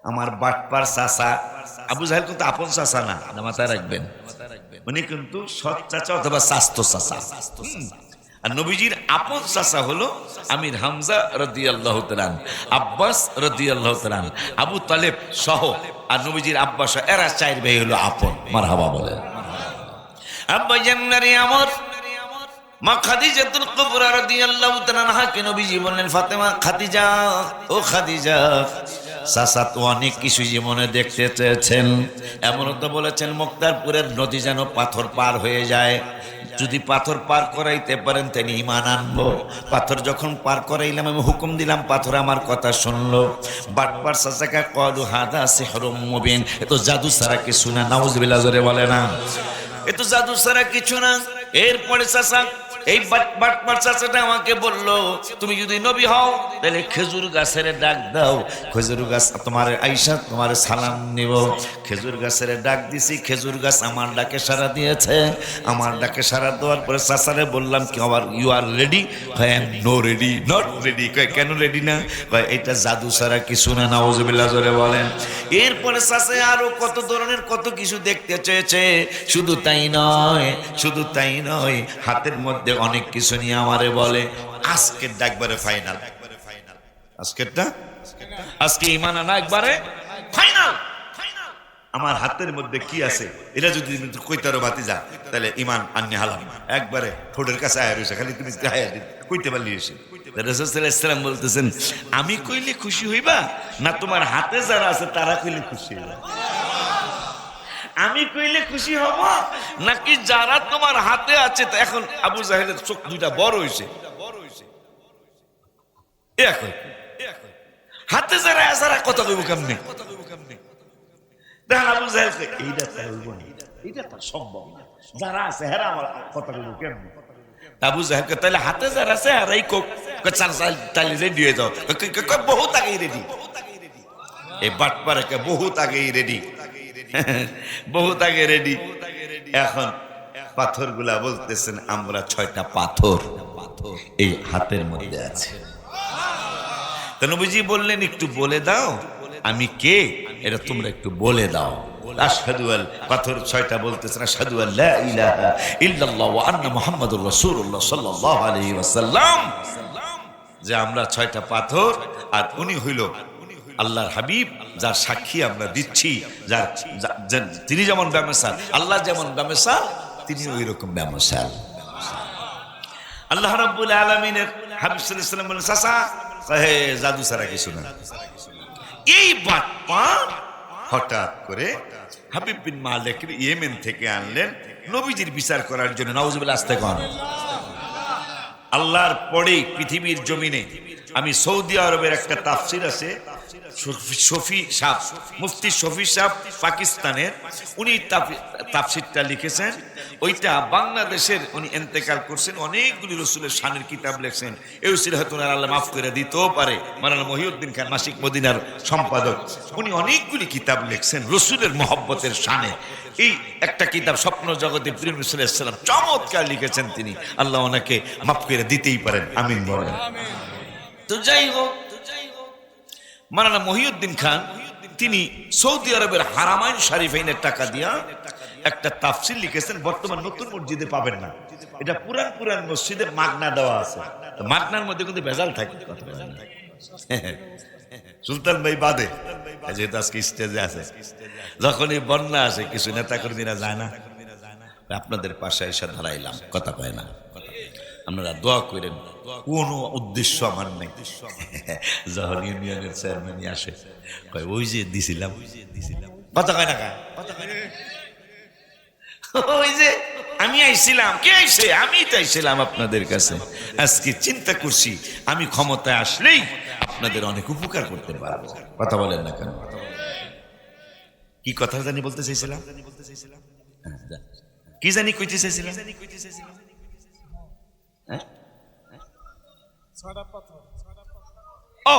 আমার বাটপার চাচা আবু জাহেল কিন্তু আপন চাচা না, মাথায় রাখবেন, উনি কিন্তু সৎ চাচা অথবা স্বাস্থ্য চাচা। আর নবীজির আপন চাচা হলো আমির হামজা রাদিয়াল্লাহু তাআলা, আব্বাস রাদিয়াল্লাহু তাআলা, আবু তালেব সহ, আর নবীজির আব্বাস এরা চার ভাই হলো আপন। মারহাবা বলেন। আব্বা জান্নারি আমার মা খাদিজাতুল কুবরা রাদিয়াল্লাহু তাআলা আনহাকে নবীজি বললেন, ফাতেমা, খাদিজা, ও খাদিজা, চাচা তো অনেক কিছু জীবনে দেখতে চেয়েছেন, এমনও তো বলেছেন মুক্তারপুরের নদী যেন পাথর পার হয়ে যায়, যদি পাথর পার করাইতে পারেন তিনি ঈমান আনবো। পাথর যখন পার করাইলাম আমি হুকুম দিলাম, পাথর আমার কথা শুনলো। বাটপার চাচাকে ক্বালু হাদা সিহরুম মুবিন, এ তো জাদু ছাড়া কিছু না। নাউযুবিল্লাহ, জোরে বলে না, এ তো জাদু ছাড়া কিছু না। এরপরে চাচা, এই বাটপার চাচাটা আমাকে বললো, তুমি যদি নবী হও তাহলে খেজুর গাছের ডাক দাও, খেজুর গাছ তোমার আইসা তোমার সালাম নিব। খেজুর গাছের ডাক দিছি, খেজুর গাছ আমার ডাকে সাড়া দিয়েছে। আমার ডাকে সাড়া দেওয়ার পরে চাচারে বললাম, কি আবার you are ready? No ready, not ready. কেন রেডি না? এটা জাদু ছাড়া কিছু না। নাউযুবিল্লাহ, জোরে বলেন। এরপরে চাচা আরো কত ধরনের কত কিছু দেখতে চেয়েছে। শুধু তাই নয়, শুধু তাই নয়, হাতের মধ্যে অনেক কিছু নিয়ে আমারে বলে, আজকের ডাকবারে ফাইনাল, আজকেরটা, আজকে ঈমান আনা একবারে ফাইনাল। আমার হাতের মধ্যে কি আছে এটা যদি কইতারো ভাতিজা, তাহলে ঈমান আননি হালাম। একবারে ঠোঁটের কাছে আয়া রয়েছে, খালি তুমি কইতে পারলি এসে। রাসূল সাল্লাল্লাহু আলাইহি ওয়াসাল্লাম বলতেছেন, আমি কইলে খুশি হইবা না তোমার হাতে যারা আছে তারা কইলে খুশি হইবা? আমি কইলে খুশি হব নাকি যারা তোমার হাতে আছে? এখন আবু জাহেলের চোখ দুইটা বড় হইছে, হাতে যারা যারা কথা কইব কেমনে? দেখেন আবু জাহেল এইটা হইব না, এটা তো সম্ভব না, যারা আছে হেরা আমার কথা কইব কেমনে? আবু জাহেলকে তাহলে হাতে যারা আছে হেরাই কোক, চাল চাল তাহলে রেডি হয়ে যাও। বহুত আগেই রেডি, এই বাটপাড়াকে বহুত আগেই রেডি, বহুত আগে রেডি। এখন পাথরগুলা বলতেছেন, আমরা 6টা পাথর এই হাতের মধ্যে আছে। তো নবীজি বললেন, একটু বলে দাও আমি কে, এটা তোমরা একটু বলে দাও। আশহাদু আল, পাথর 6টা বলতেছেন, আশহাদু আল্লা ইলাহা ইল্লাল্লাহ ওয়া আন্না মুহাম্মাদুর রাসূলুল্লাহ সাল্লাল্লাহু আলাইহি ওয়াসাল্লাম, যে আমরা 6টা পাথর আর উনি হইল আল্লাহর হাবিব, যার সাক্ষী আমরা দিচ্ছি, তিনি যেমন বেমিসাল, আল্লাহ যেমন বেমিসাল, তিনি ওই রকম বেমিসাল। আল্লাহ রাব্বুল আলামিনের হাবিব সাল্লাল্লাহু আলাইহি ওয়াসাল্লাম বলেন, চাচা হে জাদু ছাড়া কিছু না। এই বাটপার হঠাৎ করে হাবিব বিন মালিকের ইয়েমেন থেকে আনলেন নবীজির বিচার করার জন্য। নাউযুবিল্লাহ, আস্তে কোন। আল্লাহর পরে পৃথিবীর জমিনে আমি সৌদি আরবের একটা তাফসির আছে, শফি সাহ, মুফতি শফি সাহ পাকিস্তানের, উনি তাফসিরটা লিখেছেন। ওইটা বাংলাদেশের উনি ইন্তেকাল করছেন, অনেকগুলি রসুলের শানের কিতাব লিখছেন। এই উসিলে হয়তো আল্লাহ মাফ করে দিতেও পারে। মাওলানা মহিউদ্দিন খান মাসিক মদিনার সম্পাদক, উনি অনেকগুলি কিতাব লিখছেন রসুলের মহব্বতের শানে। এই একটা কিতাব স্বপ্ন জগতে প্রিয় নবী সাল্লাল্লাহু আলাইহি ওয়াসাল্লাম চমৎকার লিখেছেন তিনি, আল্লাহ ওনাকে মাফ করে দিতেই পারেন, আমিন বলেন। তো যাই হোক, মাওলানা মহিউদ্দিন খান তিনি সৌদি আরবের হারামাইন শরীফাইনের টাকা দিয়া একটা তাফসীর লিখেছেন। বর্তমান নতুন মসজিদে পাবেন না, এটা পুরান মসজিদে মাগনা দেওয়া আছে। তো মাগনার মধ্যে কিন্তু ভেজাল থাকে, সুলতান ভাই বাদে, যেহেতু আজকে স্টেজে আছে, যখনই বন্যা আসে কিছু নেতা কর্মীরা যায় না, আপনাদের পাশে এসে ধরাইলাম, কথা কয় না, আপনারা দোয়া করেন, কোনো উদ্দেশ্য আমার নেই। যখন ইউনিয়নের চেয়ারম্যান আসে, কয় ওই যে দিছিলাম, কথা কয় না, ওই যে আমি আইছিলাম, কে আইছে? আমি তো আইছিলাম আপনাদের কাছে। আজকে চিন্তা করছি আমি ক্ষমতায় আসলেই আপনাদের অনেক উপকার করতে পারবো। কথা বলেন না কেন? কি কথা জানি বলতে চাইছিলাম, কি জানি কইতে চাইছিলাম? ও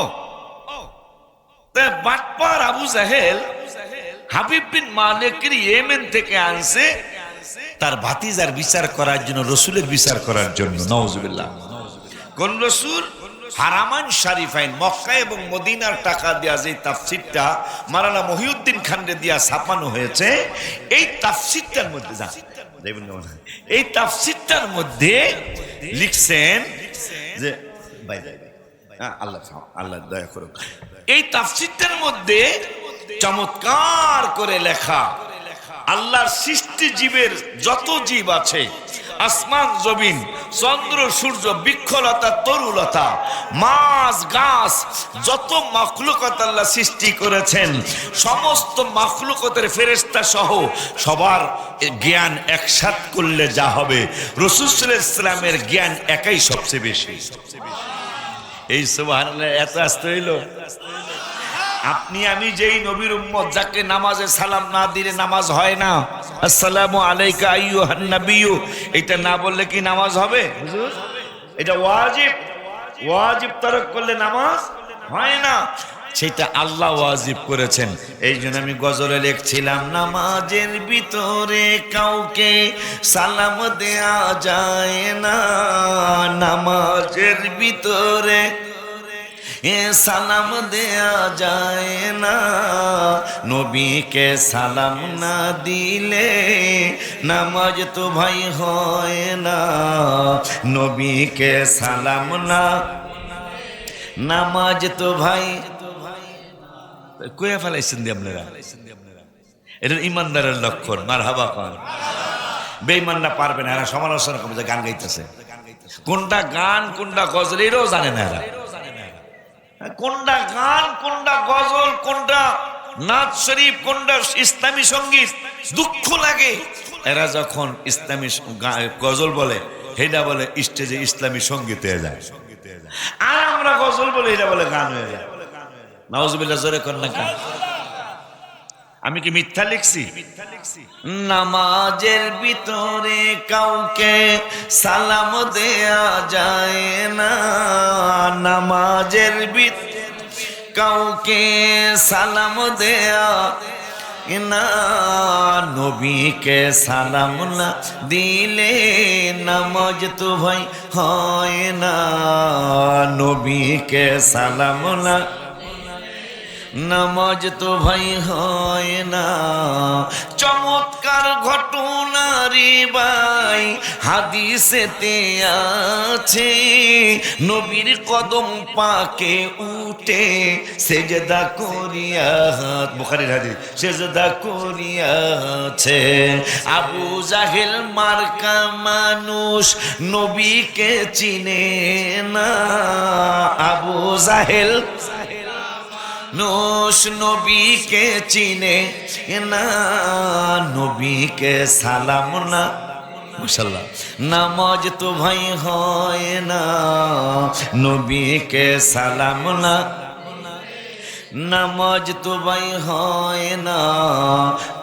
বাটপার আবু জাহেল হাবিব বিন মালিকের ইয়েমেন থেকে আনছে তার ভাতিজার বিচার করার জন্য, রসুলের বিচার করার জন্য। নাউযুবিল্লাহ। কোন রসুল? হারামাইন শরীফাইন মক্কা এবং মদিনার টাকা দেয়া যে তাফসিরটা মাওলানা মহিউদ্দিন খানরে দিয়া ছাপানো হয়েছে, এই তাফসিরটার মধ্যে এই তাফসিরটার মধ্যে লিখছেন যে আল্লাহ দয়া করুক, এই তাফসিরটার মধ্যে চমৎকার করে লেখা আল্লাহর সৃষ্টি জীবের যত জীব আছে, আসমান জমিন, চন্দ্র সূর্য, বৃক্ষলতা তরুলতা, মাছ গাছ, যত মাখলুকাত আল্লাহ সৃষ্টি করেছেন, সমস্ত মাখলুকাতের ফেরেশতা সহ সবার জ্ঞান একসাথ করলে যা হবে, রাসূল সাল্লাল্লাহু আলাইহি ওয়াসাল্লামের জ্ঞান একাই সবচেয়ে বেশি। এই সুবহানাল্লাহ, এত আসতে হইল। আপনি আমি যেই নবীর উম্মত, যাকে নামাজে সালাম না দিলে নামাজ হয় না, আসসালামু আলাইকা আইয়ুহান নাবিয়্যু, এটা না বললে কি নামাজ হবে হুজুর? এটা ওয়াজিব, ওয়াজিব তরক করলে নামাজ হয় না, সেটা আল্লাহ ওয়াজিব করেছেন। এই জন্য আমি গজলে লিখছিলাম, নামাজের ভিতরে কাউকে সালাম দেয়া যায় না, নামাজের ভিতরে সালাম দেয়া যায় না, নবীকে সালাম না দিলে নামাজ তো ভাই হয় না, নবীকে সালাম না, নামাজ তো ভাই কয়ে ফেলাইছেন দি আপনারা। এটা ইমানদারের লক্ষণ। মারহাবা কর। বেঈমানরা পারবে না, এরা সমালোচনা করবে, গান গাইতেছে, কোনটা গান কোনটা গজল এরাও জানে না, এরা কোনটা গান কোনটা গজল কোনটা নাচ শরীফ কোনটা ইসলামী সঙ্গীত। দুঃখ লাগে এরা যখন ইসলামী গজল বলে, সেটা বলে স্টেজে ইসলামী সঙ্গীত হয়ে যায়, আর আমরা গজল বলে এটা বলে গান হয়ে যায়। নাউজুবিল্লাহ, জোরে কর না কেন? আমি কি মিথ্যা লিখছি? নামাজের ভিতরে কাউকে সালাম দেয়া যায় না, নামাজের ভিতরে কাউকে সালাম দেয়া না, নবীকে সালাম না দিলে নামাজ তো ভাই হয় না, নবীকে সালাম না, নামাজ তো ভাই হয় না। চমৎকার ঘটনা রে ভাই হাদিসেতে আছে, নবীর কদম পাকে উঠে সেজদা করিয়া, বুখারীর হাদিস, সেজদা করিয়াছে। আবু জাহেল মার্কা মানুষ নবীকে চিনে না, আবু জাহেল নবীকে চিনে না, নবীকে সালাম না, মাশাআল্লাহ, নামাজ তো ভাই হয় না, নবীকে সালাম না, নামাজ তো ভাই হয় না।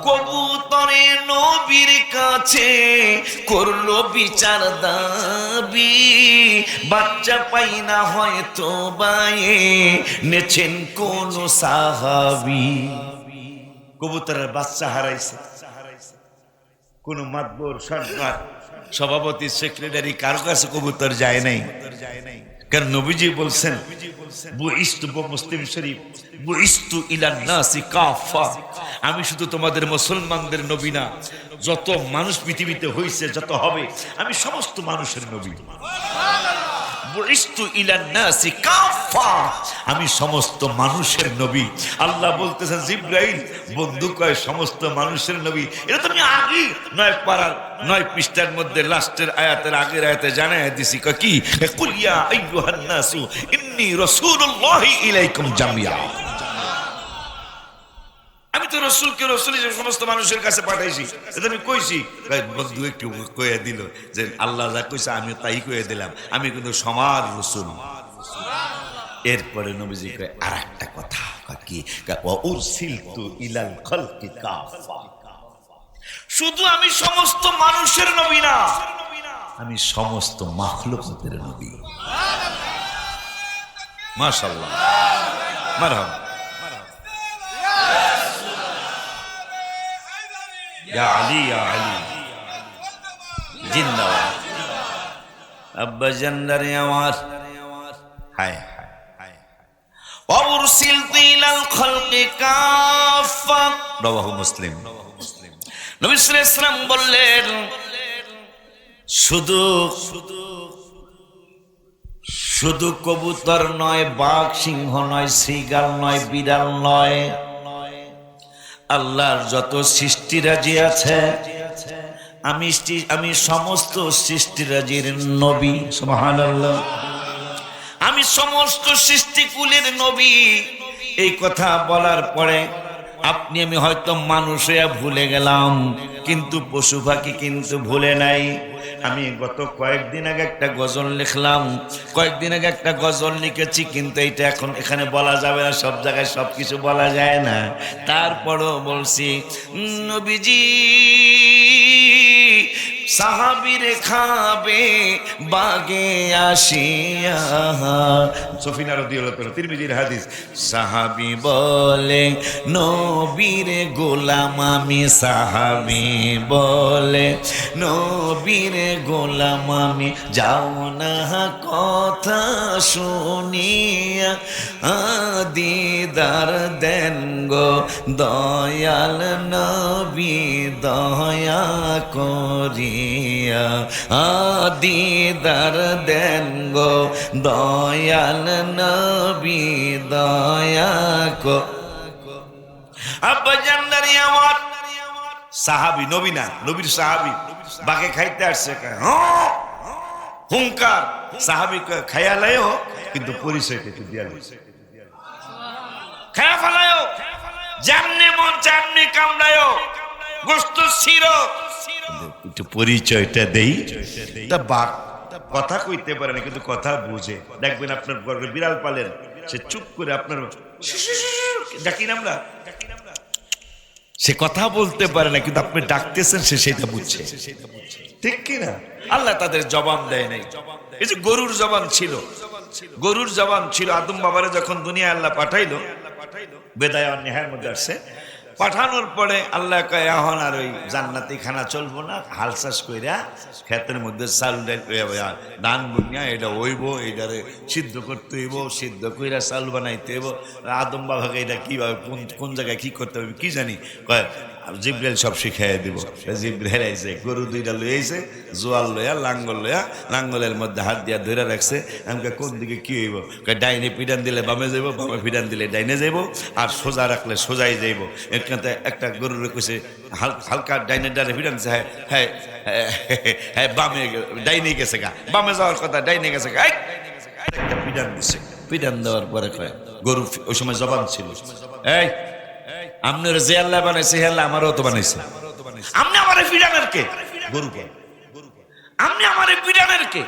কবুতরে নবীর কাছে করলো বিচার দাবি, বাচ্চা পাই না হয়তো বায়ে নেছেন কোন সাহাবী। কবুতরের বাচ্চা হারাইছে, কোন মাতবর সরকার সভাপতি সেক্রেটারি কারো কাছে কবুতর যায় নাই, কারণ নবীজি বলছেন, বুইস্তু মুসলিম শরীফ, বুইস্তু ইলান নাসি কাফা, আমি শুধু তোমাদের মুসলমানদের নবী না, যত মানুষ পৃথিবীতে হইছে যত হবে আমি সমস্ত মানুষের নবী। বুইস্তু ইলান নাসি কাফা, আমি সমস্ত মানুষের নবী। আল্লাহ বলতেছেন, জিবরাইল বন্ধু কয় সমস্ত মানুষের নবী। এটা তো আমি আগে 9 পারার 9 পৃষ্ঠার মধ্যে লাস্টের আয়াতের আগের আয়াতে জানায় দিছি, কি কুল ইয়া আইয়ুহান নাসু ইন্নী রাসূলুল্লাহি ইলাইকুম জামিয়া, আমি তো রসুলকে রসুল সমস্ত মানুষের কাছে পাঠাইছি। এটা আমি কইছি, বন্ধু একটু কয়ে দিল যে আল্লাহ যা কইছে আমি তাই কয়ে দিলাম, আমি কিন্তু সমাজ রসুল। এরপরে নবীজি কয় আর একটা কথা, কি ওয়া উরসিলতু ইলাল খালকি কাফা, শুধু আমি সমস্ত মানুষের নবী না, আমি সমস্ত মাখলুকাতের নবী। মাশাআল্লাহ, মারহাবা। ইয়া আলী, ইয়া আলী জিন্দাবাদ। আব্বা জান্নারে আমার হায় হায় ওয়ারসিলতু ইলাল খালকি কাফা রাওয়াহু মুসলিম। নবী সাল্লাল্লাহু আলাইহি ওয়াসাল্লাম বললেন, শুধু কবুতর নয়, বাঘ সিংহ নয়, শ্রীগাল নয়, বিড়াল নয়, আল্লাহর যত সৃষ্টিরাজি আছে আমি সমস্ত সৃষ্টিরাজির নবী। সুবহানাল্লাহ। আমি সমস্ত সৃষ্টিকুলের নবী। এই কথা বলার পরে আপনি আমি হয়তো মানুষ হয়ে ভুলে গেলাম, কিন্তু পশু পাখি কিন্তু ভুলে নাই। আমি গত কয়েকদিন আগে একটা গজল লিখলাম, কয়েকদিন আগে একটা গজল লিখেছি, কিন্তু এইটা এখন এখানে বলা যাবে না, সব জায়গায় সব কিছু বলা যায় না। তারপরও বলছি, নবীজি সাহাবীরে খাবে বাগে আসিয়া। সফিনা রাদিয়াল্লাহু তাআলা, তিরমিজির হাদিস। সাহাবী বলে নবীর গোলাম আমি, সাহাবী বলে নবীর গোলাম আমি, যাও না কথা শুনিয়া দিদার দেন গো দয়াল নবী দয়া করিয়া, দিদার দেন গো দয়াল নবী দয়া কো। আব্বা জান্নারি আমার সাহাবী, নবী না, নবীর সাহাবী বাগে খাইতে আসছে, হুঙ্কার সাহাবী খাইয়া লাইও, কিন্তু পরিচয়টা একটু দিয়া খায়া ফেলায়ও, যেমনি মন চামনি কামড়ায়ও, গোস্ত ছিড়ো, একটু পরিচয়টা দেই। তা বাঘ কথা কইতে পারে না, কিন্তু কথা বুঝে। দেখবেন আপনার ঘরে বিড়াল পালেন, সে চুপ করে আপনার ডাকি না আমরা, সে কথা বলতে পারে না, কিন্তু আপনি ডাকতেছেন সে সেটা বুঝছে, ঠিক কি না? আল্লাহ তাদের জবান দেয় নাই। এই যে গরুর জবান ছিল, গরুর জবান ছিল। আদম বাবারে যখন দুনিয়া আল্লাহ পাঠাইলো, বেদায়া নেহার মধ্যে আসছে, পাঠানোর পরে আল্লাহ কয় এখন আর ওই জান্নাতি খানা চলবো না, হাল চাষ কইরা ক্ষেতের মধ্যে চাল ধান বুনিয়া এটা হইব, এইটারে সিদ্ধ করতে হইব, সিদ্ধ কইরা চাল বানাইতে হইব। আদম বাবাকে এটা কিভাবে কোন জায়গায় কি করতে হবে কি জানি, কয় জিব্রাইল সব শিখাইয়া দিব। জিব্রাইল আইছে, গরু দুইটা লইয়াছে, জোয়াল লইয়া লাঙ্গল লইয়া, লাঙ্গলের মধ্যে হাত দিয়া ধরে রাখছে। আমাকে কোন দিকে কি হইব, ডাইনে পিটান দিলে বামে যাইব, বামে পিটান দিলে ডাইনে যাইব, আর সোজা রাখলে সোজাই যাইব। এখানে একটা গরুর কইছে হালকা ডাইনে ডাইনে পিটান দিছে, হ্যাঁ হ্যাঁ হ্যাঁ বামে ডাইনে গেছে গা, বামে যাওয়ার কথা ডাইনে গেছে গা, একটা পিটান দিছে। পিটান দেওয়ার পরে কয়, গরু ওই সময় জবান ছিল, এই আপনার যে আল্লাহ বানাইছে হে আল্লাহ আমারও তো বানাইছে, আপনি আমারে পিটানের কে? গরুকে আপনি আমারে পিটানের কে?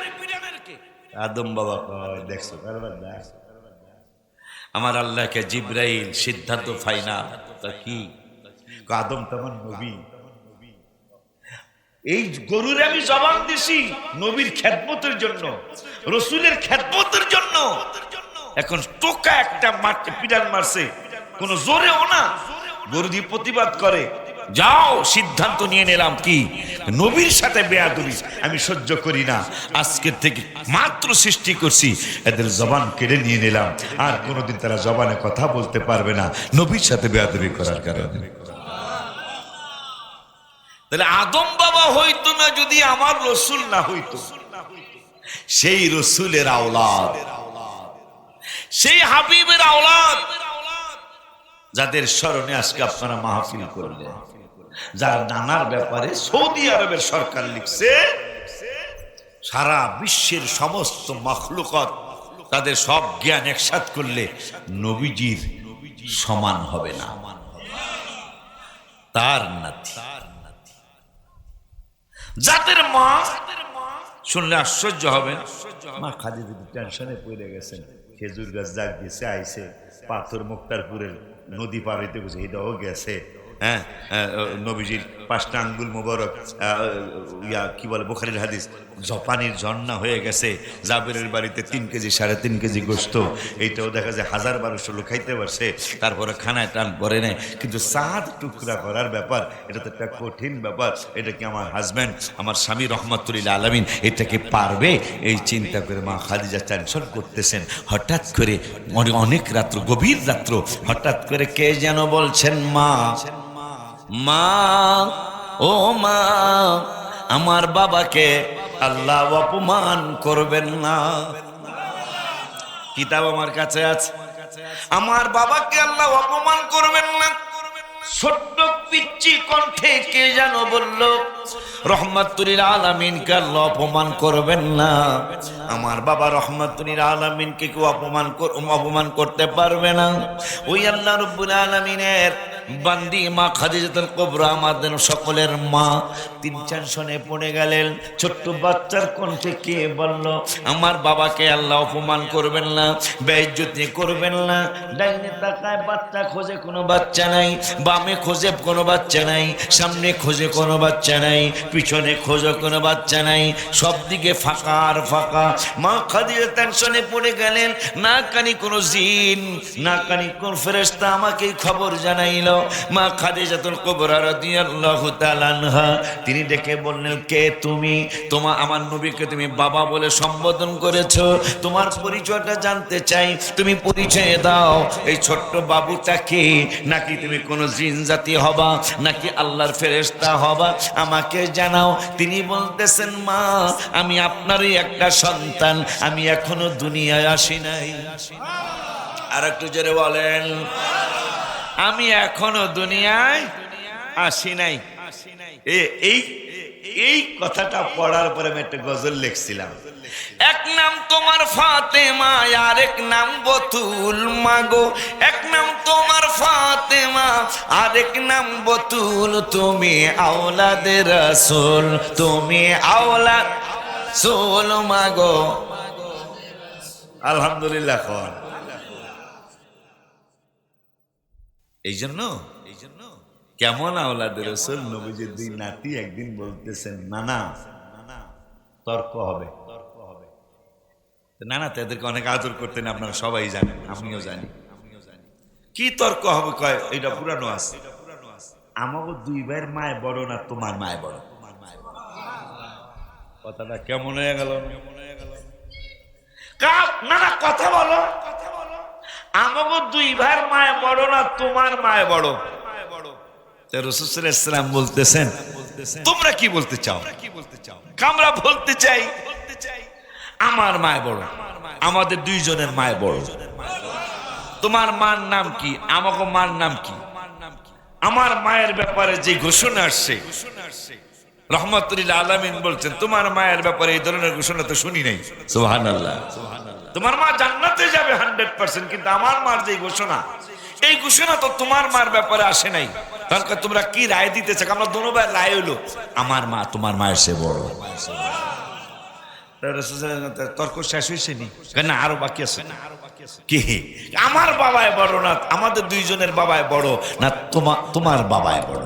আদম বাবা দেখছো আমার আল্লাহকে জিব্রাইল সিদ্ধান্ত ফাইনাল। তা কি আদম তোমার নবী, এই গরুর আমি জবান দিছি নবীর খেদমতের জন্য, রসুলের খেদমতের জন্য। এখন টোকা একটা মারতে পিটান মারছে, কোন জোরেও না, গরু দিয়ে প্রতিবাদ করে, যাও সিদ্ধান্ত নিয়ে নিলাম কি নবীর সাথে বেয়াদবি আমি সহ্য করি না, আজকের থেকে মাত্র সৃষ্টি করছি, এদের জবান কেড়ে নিয়ে নিলাম, আর কোনোদিন তারা জবানে কথা বলতে পারবে না নবীর সাথে বেয়াদবি করার কারণে। তাহলে আদম বাবা হইতো না যদি আমার রসুল না হইতো, সেই রসুলের আওলাদ, সেই হাবিবের আওলাদ, যাদের স্মরণে আজকে আপনারা মাহফিল করলেন, যার নানার ব্যাপারে সৌদি আরবের সরকার লিখছে সারা বিশ্বের সমস্ত মাখলুকাত তাদের সব জ্ঞান একসাথ করলে নবীজির সমান হবে না। তার নাতি, যাদের মা শুনলে আশ্চর্য হবেন, মা খাদি যদি টেনশনে পড়ে গেছেন, খেজুর গাছ জাগ দিয়েছে আইছে, পাথর মুক্তারপুরের নদী পার হইতে গেছে, এটাও গেছে, হ্যাঁ, নবীজির 5টা আঙ্গুল মোবারক কি বলে বুখারীর হাদিস, পানির ঝর্ণা হয়ে গেছে। জাবেরের বাড়িতে 3 কেজি 3.5 কেজি গোস্ত, এইটাও দেখা যায় 1000-1200 লোক খাইতে পারছে, তারপরে খানায় টান পরে নেয়। কিন্তু সাত টুকরা করার ব্যাপার, এটা তো একটা কঠিন ব্যাপার। এটা কি আমার হাজব্যান্ড, আমার স্বামী রহমাতুল্লাহ আলামিন এটা কি পারবে? এই চিন্তা করে মা খাদিজা টেনশন করতেছেন। হঠাৎ করে অনেক রাত্র, গভীর রাত্র, হঠাৎ করে কে যেন বলছেন, মা মা, ও মা, আমার বাবাকে আল্লাহ অপমান করবেন না। কিতাব আমার কাছে আছে, আমার বাবাকে আল্লাহ অপমান করবেন না। ছোট্ট পিচ্চি কণ্ঠে কে যেন বলল, রহমাতুল আলামিনকে আল্লাহ অপমান করবেন না। আমার বাবা রহমাতুল আলামিনকে কেউ অপমান করতে পারবে না। ওই আল্লাহ রাব্বুল আলামিনের বান্দি মা খাদিজাতুল কুবরা, আমাদের সকলের মা, টেনশনে পড়ে গেলেন। ছোট্ট বাচ্চার কণ্ঠে কে বলল, আমার বাবাকে আল্লাহ অপমান করবেন না, বেইজ্জতি করবেন না। ডাইনে তাকায় বাচ্চা খোঁজে, কোনো বাচ্চা নাই। বামে খোঁজে, কোনো বাচ্চা নাই। সামনে খোঁজে, কোনো বাচ্চা নাই। পিছনে খোঁজে, কোনো বাচ্চা নাই। সব দিকে ফাঁকা আর ফাঁকা। মা খাদিজা টেনশনে পড়ে গেলেন। না কানি কোনো জিন, না কানি কোন ফেরেশতা আমাকে খবর জানাইল। মা খাদিজাতুল কুবরা রাদিয়াল্লাহু তাআলা আনহা, তিনি ডেকে বললেন, কে তুমি? আমার নবীকে তুমি বাবা বলে সম্বোধন করেছো, তোমার পরিচয়টা জানতে চাই, তুমি পরিচয় দাও। এই ছোট্ট বাবুটা কে? নাকি তুমি কোনো জিন জাতি হবা, নাকি আল্লাহর ফেরেশতা হবা? আমাকে জানাও। তিনি বলতেছেন, মা আমি আপনারই একটা সন্তান, আমি এখনো দুনিয়ায় আসি নাই। আর একটু জোরে বলেন, আমি এখনো দুনিয়ায় আসি নাই। এই কথাটা পড়ার পরে আমি একটা গজল লিখছিলাম। এক নাম তোমার ফাতেমা, আর এক নাম বতুল মাগো। এক নাম তোমার ফাতেমা, আর এক নাম বতুল। তুমি আওলাদে রাসূল, তুমি আওলাদ রাসূল মাগো। আলহামদুলিল্লাহ। এই জন্য কেমন আওলাদে রাসূল, নবীজির 2 নাতি একদিন বলতেছেন, নানা তর্ক হবে। নানা তাদেরকে অনেক আদর করতেন, আপনারা সবাই জানেন, আমিও জানি। কি তর্ক হবে? কয় এটা পুরানো আছে, আমাকে 2 ভাইয়ের মায় বড় না তোমার মায় বড়? কথাটা কেমন হয়ে গেল? নানা কথা বলো, আমাকে 2 ভাইয়ের মায় বড় না তোমার মায় বড়? রাসূল সাল্লাল্লাহু আলাইহি ওয়াসাল্লাম বলতেছেন, তোমরা কি বলতে চাও? আমরা বলতে চাই আমার মায় বড়, আমাদের 2 জনের মায় বড়। তোমার মার নাম কি? আমাকে মার নাম কি? আমার মায়ের ব্যাপারে যে ঘোষণা আসছে, রহমাতুল্লাহ আলামিন বলছেন, তোমার মায়ের ব্যাপারে এই ধরনের ঘোষণা তো শুনি নাই। সুবহানাল্লাহ। তোমার মা জান্নাতে যাবে 100%, কিন্তু আমার মার যে ঘোষণা, এই ঘোষণা তো তোমার মার ব্যাপারে আসে নাই। তাহলে তোমরা কি রায় দিতে চাও? আমরা দোনো ভাই রায় হইলো আমার মা তোমার মায়ের সে বড়। তর্ক শেষ হয়েছে নি? না, আরো বাকি আছে। কি আমার বাবায় বড় না আমাদের 2 জনের বাবায় বড় না তোমার বাবায় বড়?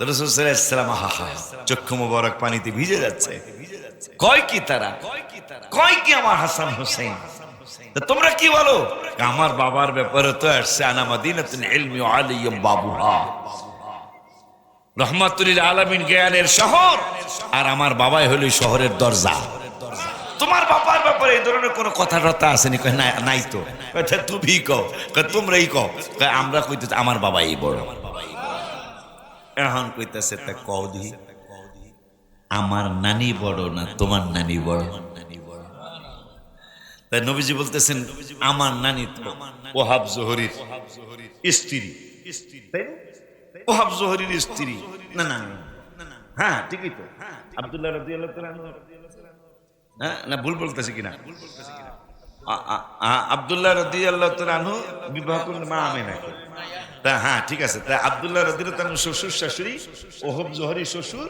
রাসূল সাল্লাল্লাহু আলাইহি ওয়াসাল্লাম চক্ষু মোবারক পানিতে ভিজে যাচ্ছে। কয় কি তারা? কয় কি আমার হাসান হোসেন? তোমরা কি বলো? আমার বাবার ব্যাপারে তো আসছে, আনা মাদিনাতুল ইলমি ওয়া আলিয়্যুম বাবুহা, রহমাতুল আলামিন জ্ঞানের শহর, আর আমার বাবাই হলো শহরের দরজা। তোমার বাবার ব্যাপারে এই ধরনের কোনো কথা আসেনি? নাই তো। তুমি কও, তোমরাই কও। আমরা কইতেছি আমার বাবাই বড়। এখন কইতেছে তা কও দি, আমার নানি বড় না তোমার নানি বড়? তাই নবীজি বলতেছেন, আমার নানি তো ওহাব জোহরীর স্ত্রী। ওহাব জোহরীর স্ত্রী? না না, হ্যাঁ ঠিকই তো, আব্দুল্লাহ রাদিয়াল্লাহু তাআলা আনহু। না ভুল বলতেছি কিনা? আব্দুল্লাহ রাদিয়াল্লাহু তাআলা আনহু বিবাহ করলেন মা আমিনাকে। তা হ্যাঁ ঠিক আছে। তা আব্দুল্লাহ রাদিয়াল্লাহু তাআলা শ্বশুর শাশুড়ি, ওহাব জোহরী শ্বশুর,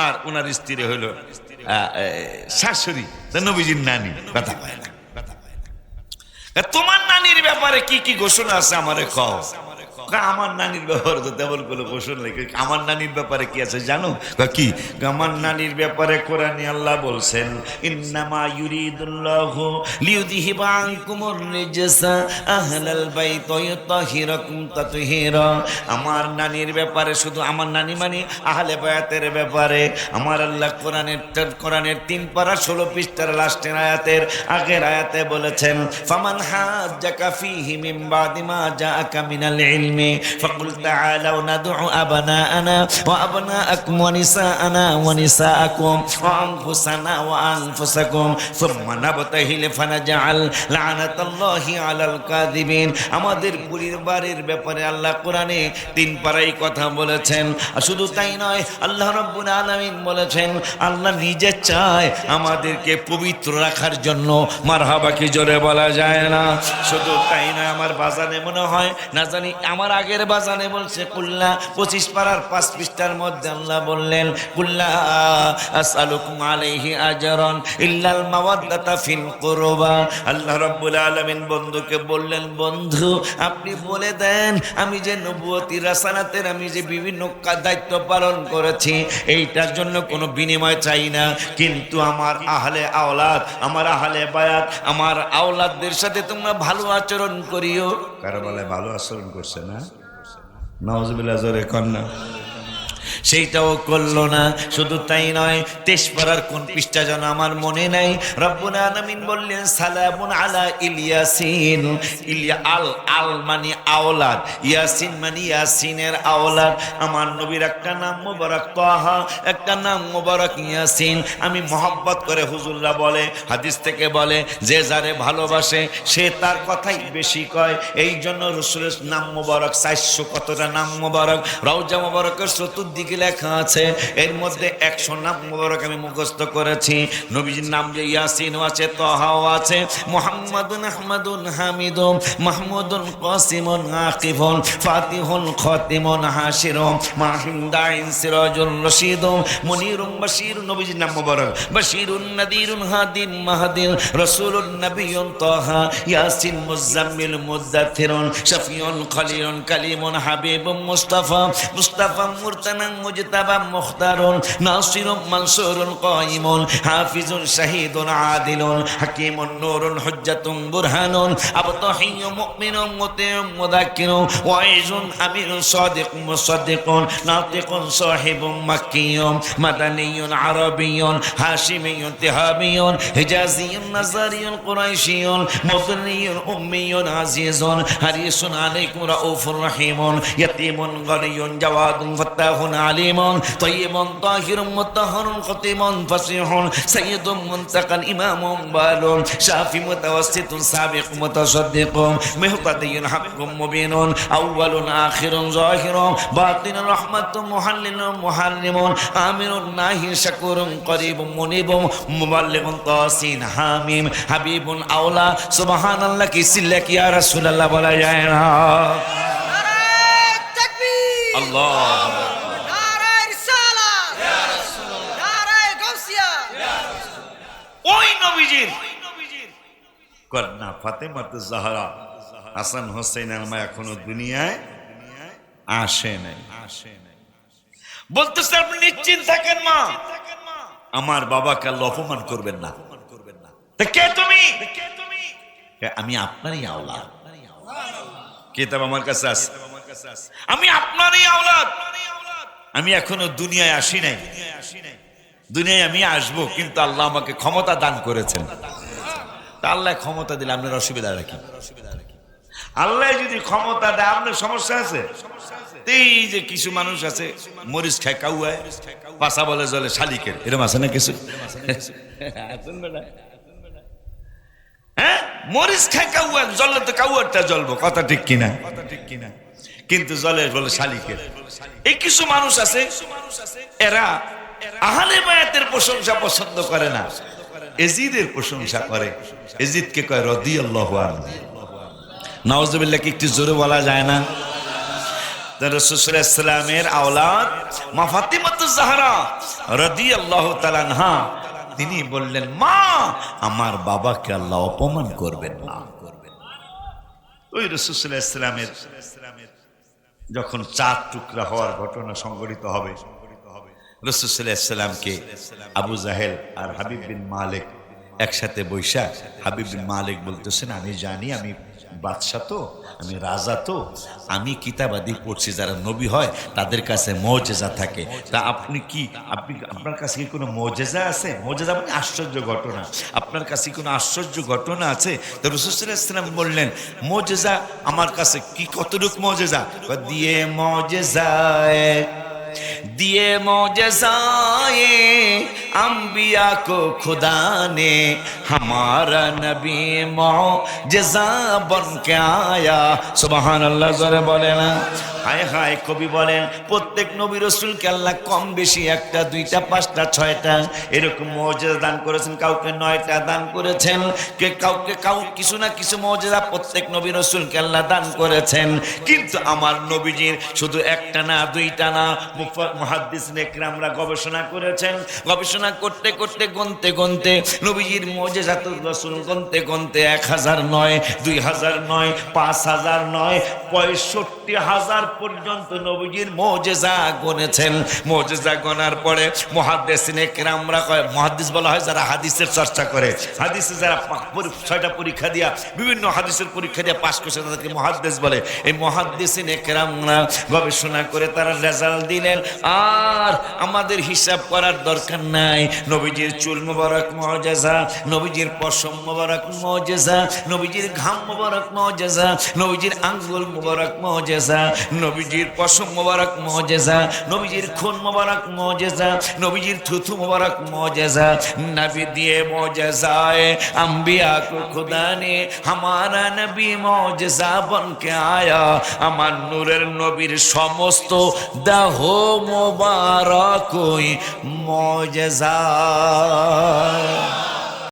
আর ওনার স্ত্রী হইল শাশুড়ি, নবীজির নানি। কথা পায় না। তোমার নানির ব্যাপারে কি কি ঘোষণা আছে আমারে কও। আমার নানির ব্যাপারে তো তেমন কোনো প্রশ্ন নেই। আমার নানির ব্যাপারে কি আছে জানো? কি আমার নানির ব্যাপারে কোরআনে আল্লাহ বলছেন, ইন্নামা ইউরিদুল্লাহু লিইউযহিবা আনকুমুর রিজসা আহলাল বাইত ওয়া ইউতাহিরাকুম তাতহীরা। আমার নানির ব্যাপারে, শুধু আমার নানি মানে আহলে বায়াতের ব্যাপারে আমার আল্লাহ কোরআনের 3 পারা 16 পৃষ্ঠার লাস্টের আয়াতের আগের আয়াতে বলেছেন, ফামান হাজ্জাকা ফীহি মিন বাদি মা জাআকা মিনাল ইলমি ফাকুল তাআলাউ নাদউ আবনাআনা ওয়া আবনাআকুম ওয়া নিসাআনা ওয়া নিসাআকুম ওয়া আনফুসানা ওয়া আনফুসাকুম সুম্মা নাবতাহিল ফানাজআল লা'নাতাল্লাহি আলাল কাযিবিন। আমাদের পরিবারের ব্যাপারে আল্লাহ কোরআনে 3 পারাই কথা বলেছেন। আর শুধু তাই নয়, আল্লাহ রাব্বুল আলামিন বলেছেন আল্লাহ নিজে চায় আমাদেরকে পবিত্র রাখার জন্য। মারহাবা কি জোরে বলা যায় না? শুধু তাই নয়, আমার বাজানে মনে হয় না জানি আমার আগের বাজানে বলছে কুল্লা 25 পারার 5 পৃষ্ঠার মধ্যে আল্লাহ বললেন, কুল্লা আসআলুকুম আলাইহি আজরান ইল্লাল মাওয়াদ্দাতা ফিল কুরবা। আল্লাহ রাব্বুল আলামিন বন্ধুকে বললেন, বন্ধু আপনি বলে দেন আমি যে নবুয়তি রাসালাতের আমি যে বিভিন্ন দায়িত্ব পালন করেছি এইটার জন্য কোনো বিনিময় চাই না, কিন্তু আমার আহলে আওলাদ, আমার আহলে বায়াত, আমার আওলাদদের সাথে তোমরা ভালো আচরণ করিও। কারো বলে ভালো আচরণ করছে না, নাউজুবিল্লাহ জোরে কন্যা, সেইটাও করলো না। শুধু তাই নয়, 23 পারার কোন পৃষ্ঠা যেন আমার মনে নাই, রব্বুল আলামিন বললেন সালামুন আলা ইলিয়াসিন। আল মানে আওলাদ, ইয়াসিন মানে ইয়াসিনের আওলাদ। আমার নবীর একটা নাম মুবারক তাহা, একটা নাম মুবারক ইয়াসিন। আমি মহব্বত করে, হুজুররা বলে, হাদিস থেকে বলে, যে যারে ভালোবাসে সে তার কথাই বেশি কয়। এই জন্য রাসূলের নাম মুবারক 400 কতটা নাম মুবারক রওজা মুবারকের চতুর্দিকে লেখা আছে। এর মধ্যে 100 নাম মুবারক আমি মুখস্থ করেছি। নবীজির নাম যে ইয়াসিনও আছে, তাহাও আছে, মুহাম্মাদুন আহমাদুন হামিদুন মাহমুদুন কাসিমুন আকিফুন ফাতিহুল খাতিমুন হাশিরুন মাহিন্দাইন সিরাজুল রশিদুন মুনিরুন বাশিরুন। নবীজির নাম মুবারক বাশিরুন নাদিরুন হাদিন মাহদিন রাসূলুন নবিয়ুন তাহা ইয়াসিন মুজাম্মিল মুদাথিরুন শাফিউন খলিলুন কালিমুন হাবিবুন মুস্তাফা মুরতানা মুজতাবা মুখতারুন নাসিরুন মানসুরুন কাইমুন হাফিজুন শাহীদুন আদিলুন হাকীমুন নূরুন হুজ্জাতুন বুরহানুন আবতাহিয়্যুন মুমিনুন মুতিউন মুযাক্কিরুন ওয়াইজুন আমিনুন সাদিকুন মুসাদ্দিকুন নাতিকুন সাহিবুন মাক্কিয়ুন মাদানিয়ুন আরাবিয়ুন হাশিমিয়ুন তিহাবিয়ুন হিজাজিয়ুন নাজারিয়ুন কুরাইশিয়ুন মুদনিয়ুন উম্মিয়ুন আজিজুন হারিসুন আলাইকুম রাউফুর রহিমুন ইয়াতীমুন গনিয়ুন জাওয়াদুন ফাত্তাহুন আলিমুন তাইয়িবুন তাহিরুন মুতাহহারুন খতিমুন ফাসিহুন সাইয়্যিদুন মুনতাকান ইমামুন বালুন শাফি মুতাওয়াসসিতুন সাবিক মুতাসাদ্দিকুন মুহতাদিয়ুন হাক্কুম মুবিনুন আউয়ালুন আখিরুন যাহিরুন বাতিনুন রাহমাতুন মুহাল্লিলুন মুহাল্লিমুন আমিরুন নাহি শাকুরুন করিবুন মুনিবুন মুবাল্লিগুন তাসিন হামিম হাবিবুন আওলা। সুবহানাল্লাহ কি সিল্লা কি ইয়া রাসূলুল্লাহ বলা যায় না? নারায়ে তাকবীর, আল্লাহ ওই নবীজির কন্যা ফাতেমাতুজ জাহরা হাসান হোসেন আলমা এখনো দুনিয়ায় আসে নাই। বলতেছে আপনি নিশ্চিন্ত থাকেন মা, আমার বাবাকে আল্লাহ অপমান করবেন না। কে তুমি? আমি আপনারই আওলাদ। কিতাব আমার কাছে আছে, আমি আপনারই আওলাদ। আমি এখনো দুনিয়ায় আসি নাই, দুনিয়ায় আমি আসবো, কিন্তু আল্লাহ আমাকে ক্ষমতা দান করেছেন। তা আল্লাহ ক্ষমতা দিলে আপনার অসুবিধা রাখি? আল্লাহ যদি ক্ষমতা দেয় আপনার সমস্যা আছে? এই যে কিছু মানুষ আছে মরিচ খায় কাউয়ায়, পাশা বলে জলে শালিকের, এরকম আছে না কিছু? হ্যাঁ, মরিচ খায় কাউয়া, জলে তো কাউয়ারটা জ্বলবো, কথা ঠিক কিনা? কিন্তু জলে বলে শালিকের। এই কিছু মানুষ আছে এরা আহলে বায়াতের প্রশংসা পছন্দ করে না, এজিদের প্রশংসা করে। এজিদকে কয় রাদিয়াল্লাহু আনহু। নাউজুবিল্লাহ কি একটু জোরে বলা যায় না? রাসূল সাল্লাল্লাহু আলাইহি ওয়াসাল্লামের আওলাদ মা ফাতিমাতুজ জাহরা রাদিয়াল্লাহু তাআলা আনহা, তিনি বললেন মা আমার বাবাকে আল্লাহ অপমান করবেন না। ওই রাসূল সাল্লাল্লাহু আলাইহি ওয়াসাল্লামের যখন 4 টুকরা হওয়ার ঘটনা সংঘটিত হবে, রাসূল সাল্লাল্লাহু আলাইহি ওয়াসাল্লামকে আবু জাহেল আর হাবিব বিন মালিক একসাথে বৈশা, হাবিব বিন মালিক বলতেছেন, আমি জানি আমি বাদশা তো, আমি রাজা তো, আমি কিতাবাদি পড়ছি, যারা নবী হয় তাদের কাছে মুজিজা থাকে, তা আপনি কি আপনার কাছে কি কোনো মুজিজা আছে? মুজিজা মানে আশ্চর্য ঘটনা, আপনার কাছে কোনো আশ্চর্য ঘটনা আছে? তো রাসূল সাল্লাল্লাহু আলাইহি ওয়াসাল্লাম বললেন, মুজিজা আমার কাছে কি, কতটুকু মুজিজা? দিয়ে মুজিজায়ে दिए मौजज़ाए अंबिया को खुदा ने हमारा नबी मौजज़ा बन के आया। सुबहान अल्लाह ज़ोरे बोले ना। হায় হায়, কবি বলেন প্রত্যেক নবী রাসূলকে আল্লাহ কম বেশি 1টা 2টা 5টা 6টা এরকম মুজিজা দান করেছেন, কাউকে 9টা দান করেছেন, কাউকে কিছু না কিছু মুজিজা প্রত্যেক নবী রাসূলকে আল্লাহ দান করেছেন। কিন্তু আমার নবীজির শুধু 1টা না 2টা না, মুহাদ্দিসিনে কিরামরা গবেষণা করেছেন, গবেষণা করতে করতে গনতে গনতে নবীজির মুজিজাতুর রাসূল গনতে গনতে 1000 নয়, 2000 নয়, 5000 নয়, 65,000 পর্যন্ত নবীজির মুজিজা গনেছেন। মুজিজা গনার পরে মুহাদ্দিসিনে কিরামরা কয়, মুহাদ্দিস বলা হয় যারা হাদিসের চর্চা করে, হাদিসে যারা 6টা পরীক্ষা দিয়া বিভিন্ন হাদিসের পরীক্ষা দিয়া পাস করছে তাদেরকে মুহাদ্দিস বলে। এই মুহাদ্দিসিনে কিরামরা গবেষণা করে তারা রেজাল্ট দিলেন, আর আমাদের হিসাব করার দরকার নাই। নবীজির চুল মোবারক মুজিজা, নবীজির পশম মোবারক মুজিজা, নবীজির ঘাম মোবারক মুজিজা, নবীজির আঙ্গুল মোবারক মুজিজা, নবীজির পশম মোবারক মুজিজা, নবীজির খুন মোবারক মুজিজা, নবীজির থুথু মোবারক মুজিজা। নবী দিয়ে মুজিজায়ে अंबिया को खुदा ने हमारा नबी मुजिजा बन के आया। আমার নূরের নবীর সমস্ত দেহ মোবারক মুজিজা।